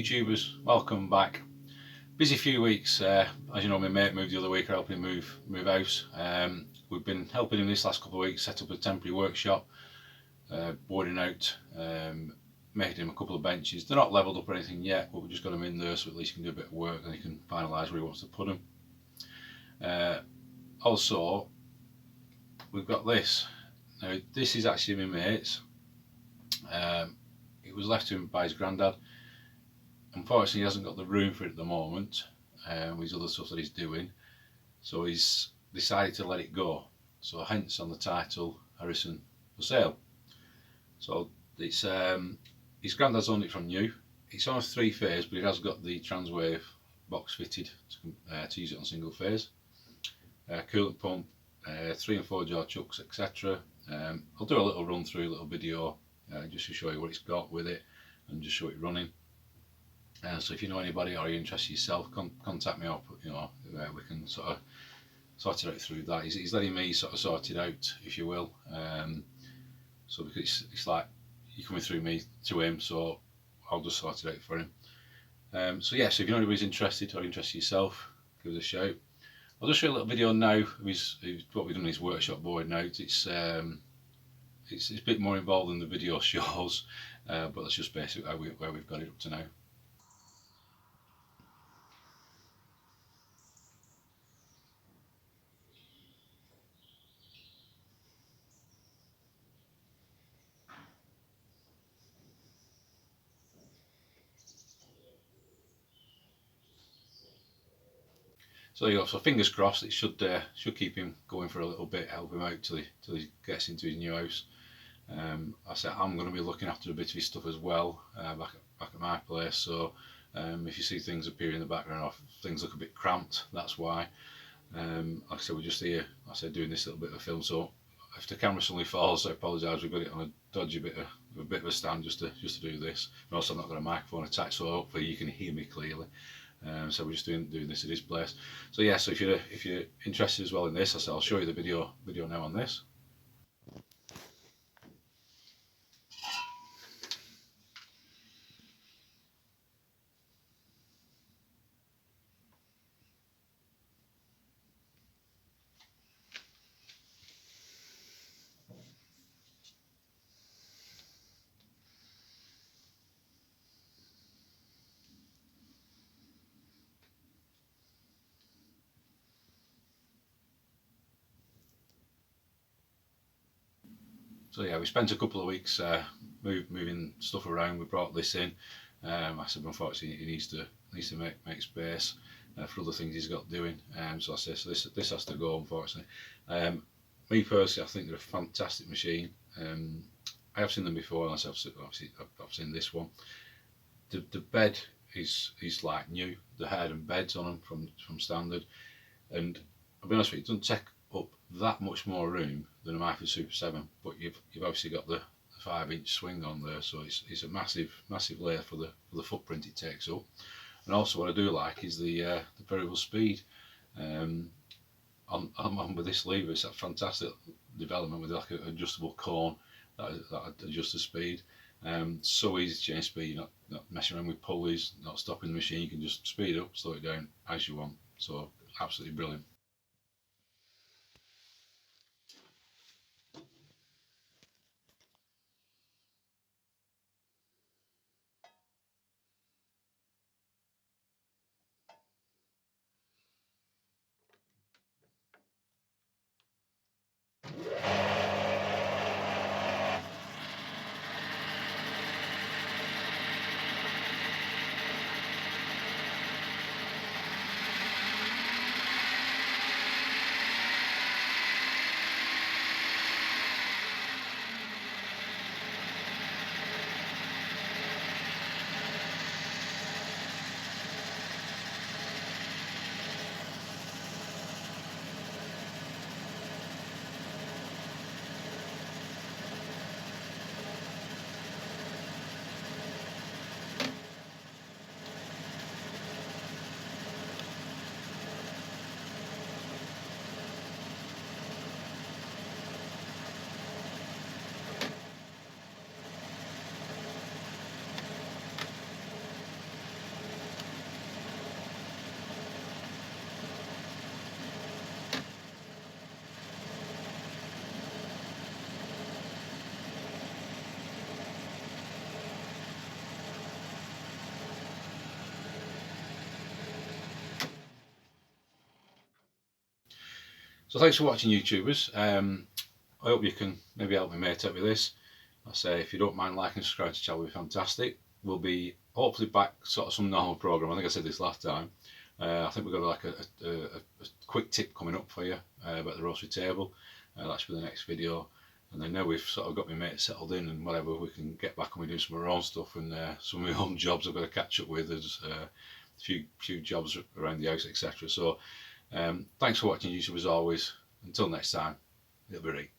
YouTubers, welcome back. Busy few weeks, as you know, my mate moved the other week, helping him move house. We've been helping him this last couple of weeks, set up a temporary workshop, boarding out, making him a couple of benches. They're not levelled up or anything yet, but we've just got them in there so at least he can do a bit of work and he can finalise where he wants to put them. Also, we've got this. Now this is actually my mate's. It was left to him by his granddad. Unfortunately, he hasn't got the room for it at the moment with his other stuff that he's doing, so he's decided to let it go. So hence on the title, Harrison for sale. So it's his granddad's owned it from new. It's on a 3-phase, but it has got the transwave box fitted to use it on single phase. Coolant pump, 3 and 4 jaw chucks, etc. I'll do a little run through, a little video just to show you what it's got with it and just show it running. So if you know anybody or you're interested yourself, contact me up. You know, we can sort of sort it out through that. He's letting me sort of sort it out, if you will. So because it's like you're coming through me to him, so I'll just sort it out for him. So yeah, so if you know anybody's interested or interested yourself, give us a shout. I'll just show you a little video now of what we've done in his workshop board now. It's a bit more involved than the video shows, but that's just basically where we've got it up to now. So you go. So fingers crossed, it should keep him going for a little bit, help him out till he gets into his new house. I said I'm going to be looking after a bit of his stuff as well back at my place. So if you see things appear in the background or things look a bit cramped, that's why. Like I said, we're just here. I said doing this little bit of film. So if the camera suddenly falls, I apologise. We've got it on a dodgy bit of a stand just to do this. And also, I've not got a microphone attached, so hopefully you can hear me clearly. So we're just doing this at his place. So yeah, so if you're interested as well in this, I'll show you the video now on this. So yeah, we spent a couple of weeks moving stuff around. We brought this in. I said unfortunately he needs to make space for other things he's got doing. So I said so this has to go, unfortunately. Me personally, I think they're a fantastic machine. I have seen them before, and I've seen this one. The bed is like new. The head and beds on them from standard, and I'll be honest with you, it doesn't take up that much more room than a Micro Super 7, but you've obviously got the 5-inch swing on there, so it's a massive lathe for the footprint it takes up. And also what I do like is the variable speed on with this lever. It's a fantastic development with like an adjustable cone that adjusts the speed. So easy to change speed. You're not messing around with pulleys, not stopping the machine. You can just speed up, slow it down as you want. So absolutely brilliant. So thanks for watching, YouTubers. I hope you can maybe help me mate out with this. I say, if you don't mind liking and subscribing to the channel, it would be fantastic. We'll be hopefully back sort of some normal program. I think I said this last time. I think we've got like a quick tip coming up for you about the roastery table. That should be the next video. And then now we've sort of got my mate settled in and whatever, we can get back and we do some of our own stuff, and some of my own jobs I've got to catch up with. There's a few jobs around the house, etc. So thanks for watching, YouTube, as always. Until next time, it'll be right.